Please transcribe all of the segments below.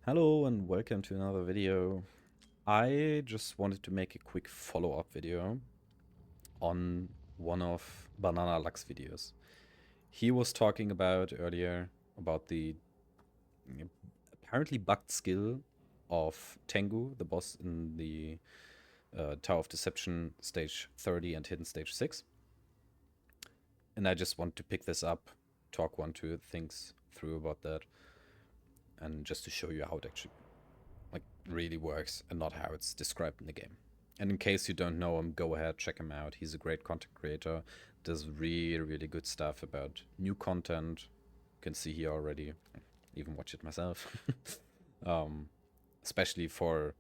Hello and welcome to another video. I just wanted to make a quick follow-up video on one of Banana Luck's videos. He was talking about earlier about the apparently bugged skill of Tengu, the boss in the Tower of Deception stage 30 and hidden stage 6. And I just want to pick this up, talk one, two things through about that, and just to show you how it actually really works and not how it's described in the game. And in case you don't know him, go ahead, check him out. He's a great content creator, does really good stuff about new content. You can see here already, even watch it myself. Especially for,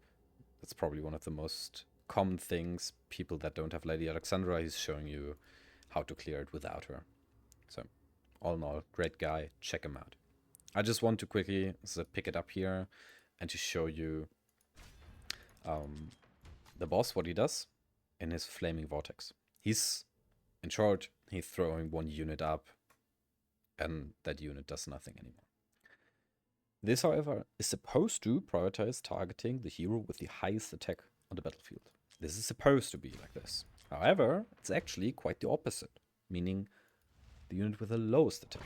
that's probably one of the most common things, people that don't have Lady Alexandra, he's showing you how to clear it without her. So, all in all, great guy, check him out. I just want to quickly pick it up here and to show you the boss, what he does in his Flaming Vortex. He's, in short, he's throwing one unit up and that unit does nothing anymore. This, however, is supposed to prioritize targeting the hero with the highest attack on the battlefield. This is supposed to be like this. However, it's actually quite the opposite, meaning the unit with the lowest attack.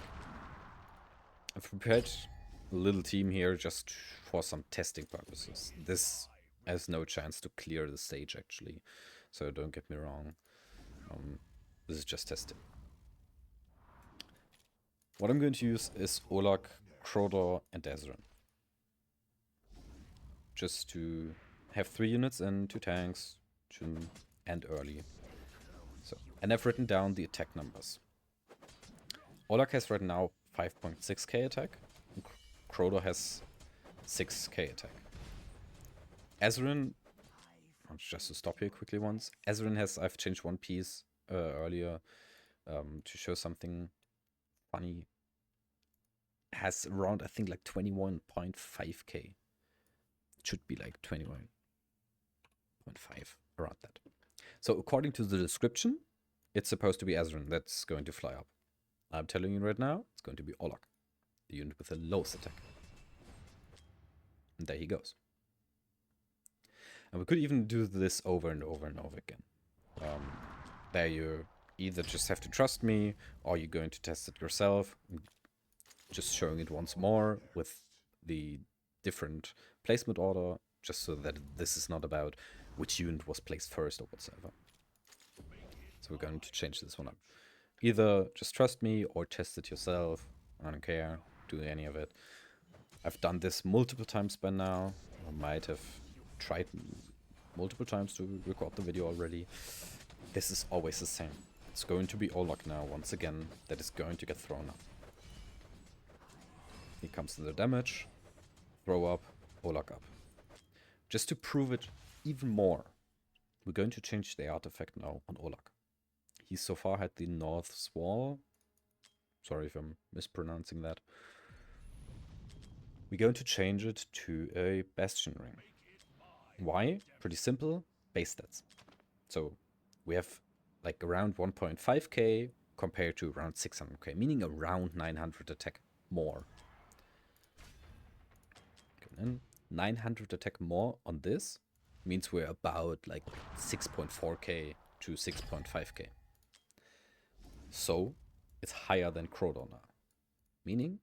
I've prepared a little team here just for some testing purposes. This has no chance to clear the stage, actually, so don't get me wrong. This is just testing. What I'm going to use is Olak, Crodor, and Ezreal. Just to have 3 units and 2 tanks, and early. So, and I've written down the attack numbers. Olak has right now 5.6k attack, and Crodor has 6k attack. Ezreal, just to stop here quickly once, Ezreal has, I've changed one piece earlier to show something funny, has around, I think, like 21.5k. It should be like 21.5, around that. So according to the description, it's supposed to be Ezreal that's going to fly up. I'm telling you right now, it's going to be Olak, the unit with the lowest attack. And there he goes. And we could even do this over and over and over again. There you either just have to trust me, or you're going to test it yourself. Just showing it once more with the different placement order, just so that this is not about which unit was placed first or whatsoever. So we're going to change this one up. Either just trust me or test it yourself. I don't care. Do any of it. I've done this multiple times by now. I might have tried multiple times to record the video already. This is always the same. It's going to be Olak now, once again, that is going to get thrown up. He comes to the damage, throw up, Olak up. Just to prove it even more, we're going to change the artifact now on Olak. He so far had the North's Wall. Sorry if I'm mispronouncing that. We're going to change it to a Bastion Ring. Why? Pretty simple, base stats. So we have like around 1.5k compared to around 600k, meaning around 900 attack more. 900 attack more on this means we're about like 6.4k to 6.5k. So it's higher than Crodor now. Meaning,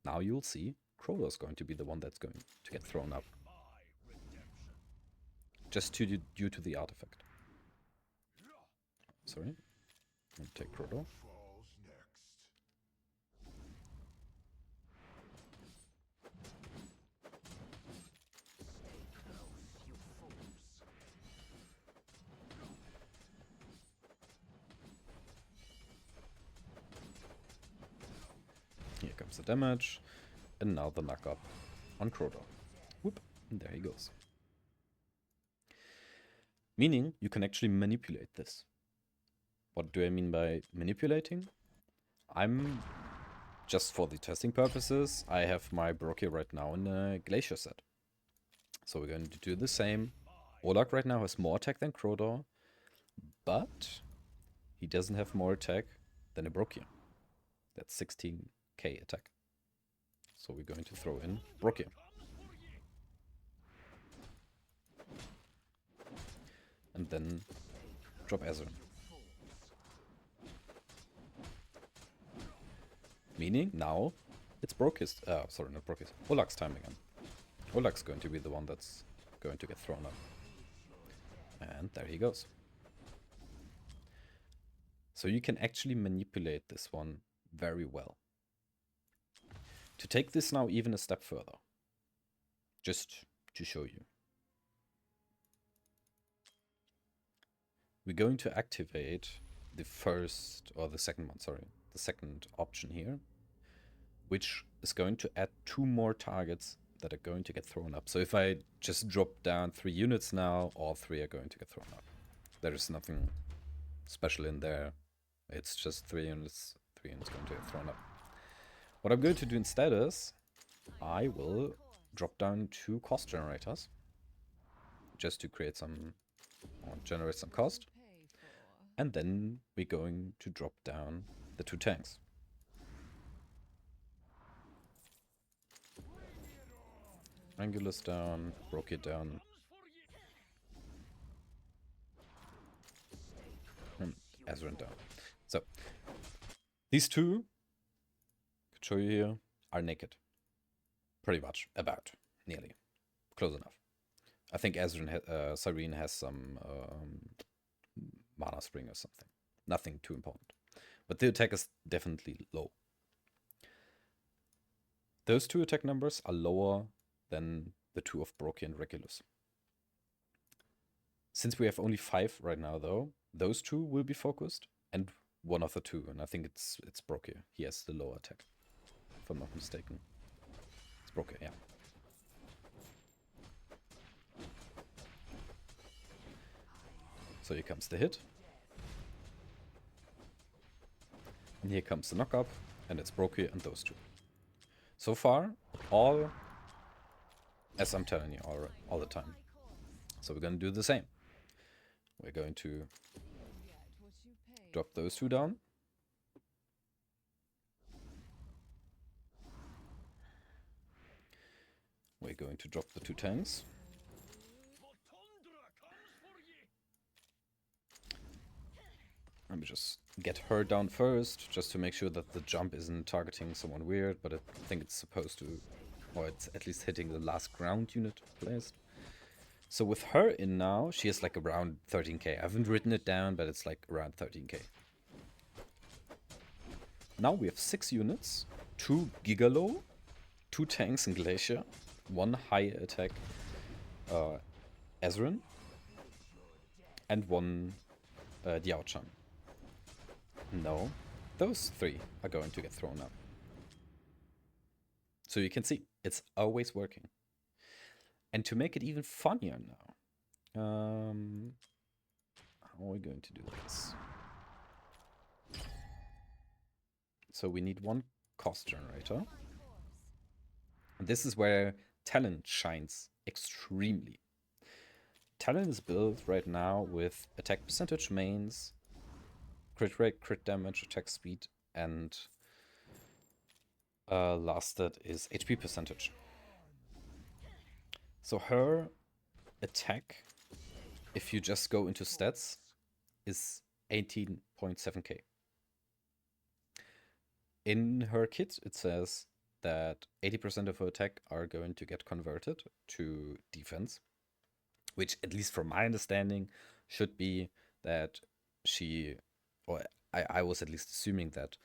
now you'll see Crodor is going to be the one that's going to get thrown up. Just due to the artifact. Sorry. I'll take Crodor. Here comes the damage. And now the knock up on Crodor. Whoop. And there he goes. Meaning, you can actually manipulate this. What do I mean by manipulating? I'm, just for the testing purposes, I have my Barokia right now in a Glacier set. So we're going to do the same. Olak right now has more attack than Crodor, but he doesn't have more attack than a Barokia. That's 16k attack. So we're going to throw in Barokia. and then drop Ezreal. Meaning now it's Brokist, sorry, not Brokist, Olak's time again. Olak's going to be the one that's going to get thrown up. And there he goes. So you can actually manipulate this one very well. To take this now even a step further, just to show you. We're going to activate the first, or the second one, sorry, the second option here, which is going to add 2 more targets that are going to get thrown up. So if I just drop down 3 units now, all 3 are going to get thrown up. There is nothing special in there. It's just 3 units going to get thrown up. What I'm going to do instead is I will drop down 2 cost generators just to create some, or generate some cost. And then we're going to drop down the 2 tanks. Angular's down, Brokey down. And Ezreal down. So, these 2, I could show you here, are naked. Pretty much, about, nearly. Close enough. I think Ezreal, Cyrene has some mana spring or something. Nothing too important. But the attack is definitely low. Those 2 attack numbers are lower than the 2 of Brokey and Regulus. Since we have only 5 right now though, those 2 will be focused, and one of the 2, and I think it's Brokey. He has the lower attack, if I'm not mistaken. It's Brokey, yeah. So here comes the hit. And here comes the knock-up, and it's Brokey and those 2. So far, all, as I'm telling you, all the time. So we're going to do the same. We're going to drop those 2 down. We're going to drop the 2 tanks. Let me just get her down first, just to make sure that the jump isn't targeting someone weird, but I think it's supposed to, or it's at least hitting the last ground unit placed. So with her in now, she has like around 13k. I haven't written it down, but it's like around 13k. Now we have 6 units, 2 Gigalo, 2 tanks in Glacier, 1 high attack Ezreal, and 1 Diao-Chan. No, those 3 are going to get thrown up. So you can see, it's always working. And to make it even funnier now, how are we going to do this? So we need 1 cost generator. And this is where Talon shines extremely. Talon is built right now with attack percentage mains, crit rate, crit damage, attack speed, and lasted is HP percentage. So her attack, if you just go into stats, is 18.7k. In her kit, it says that 80% of her attack are going to get converted to defense, which, at least from my understanding, should be that she, or I was at least assuming that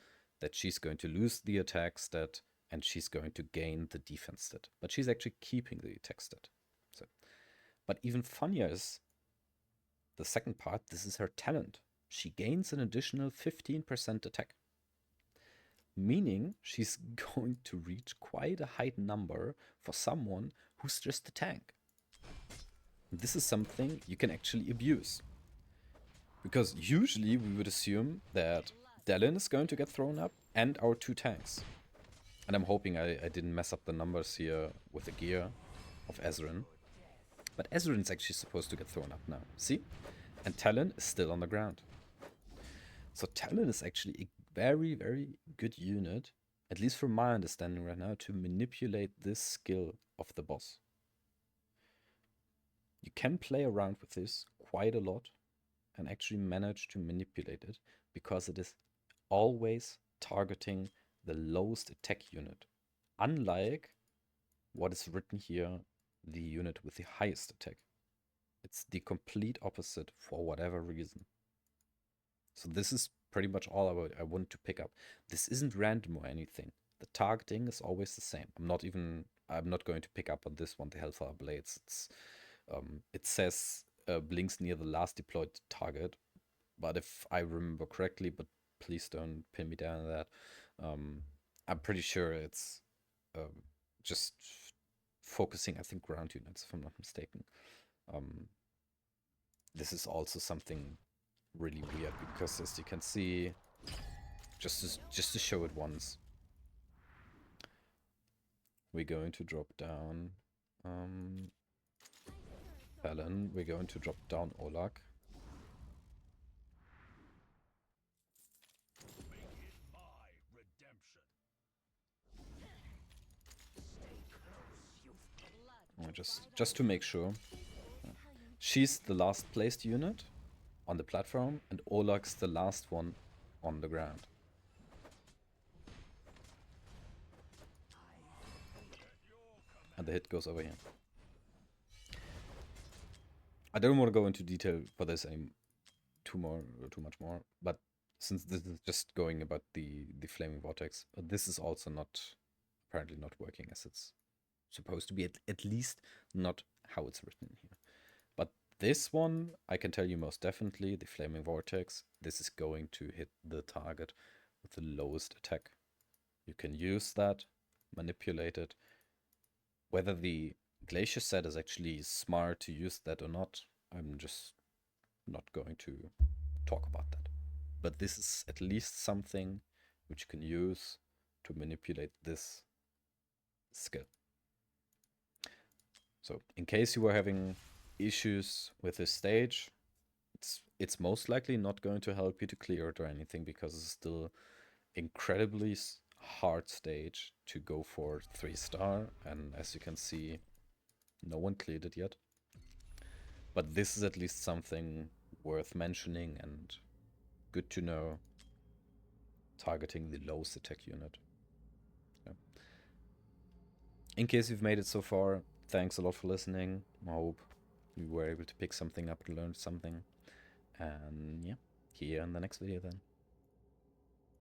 she's going to lose the attack stat and she's going to gain the defense stat. But she's actually keeping the attack stat. So, but even funnier is the second part. This is her talent. She gains an additional 15% attack. Meaning she's going to reach quite a high number for someone who's just a tank. This is something you can actually abuse. Because usually we would assume that Dallin is going to get thrown up and our 2 tanks. And I'm hoping I didn't mess up the numbers here with the gear of Ezreal. But Ezreal is actually supposed to get thrown up now. See? And Talon is still on the ground. So Talon is actually a very, very good unit, at least from my understanding right now, to manipulate this skill of the boss. You can play around with this quite a lot and actually manage to manipulate it because it is always targeting the lowest attack unit. Unlike what is written here, the unit with the highest attack. It's the complete opposite for whatever reason. So this is pretty much all I want to pick up. This isn't random or anything. The targeting is always the same. I'm not going to pick up on this one, the Hellfire Blades. It says blinks near the last deployed target, but if I remember correctly, but please don't pin me down on that, I'm pretty sure it's just focusing, I think, ground units, if I'm not mistaken. This is also something really weird because, as you can see, just to show it once, we're going to drop down Talon, we're going to drop down Olag. Just to make sure. She's the last placed unit on the platform, and Olag's the last one on the ground. And the hit goes over here. I don't want to go into detail for this too much more, but since this is just going about the Flaming Vortex, this is also apparently not working as it's supposed to be, at least not how it's written here. But this one, I can tell you most definitely, the Flaming Vortex, this is going to hit the target with the lowest attack. You can use that, manipulate it. Whether the Glacier set is actually smart to use that or not, I'm just not going to talk about that. But this is at least something which you can use to manipulate this skill. So in case you were having issues with this stage, it's most likely not going to help you to clear it or anything, because it's still incredibly hard stage to go for 3-star, and as you can see, no one cleared it yet. But this is at least something worth mentioning and good to know, targeting the lowest attack unit. Yeah. In case you've made it so far, thanks a lot for listening. I hope you were able to pick something up and learn something. And yeah, see you in the next video then.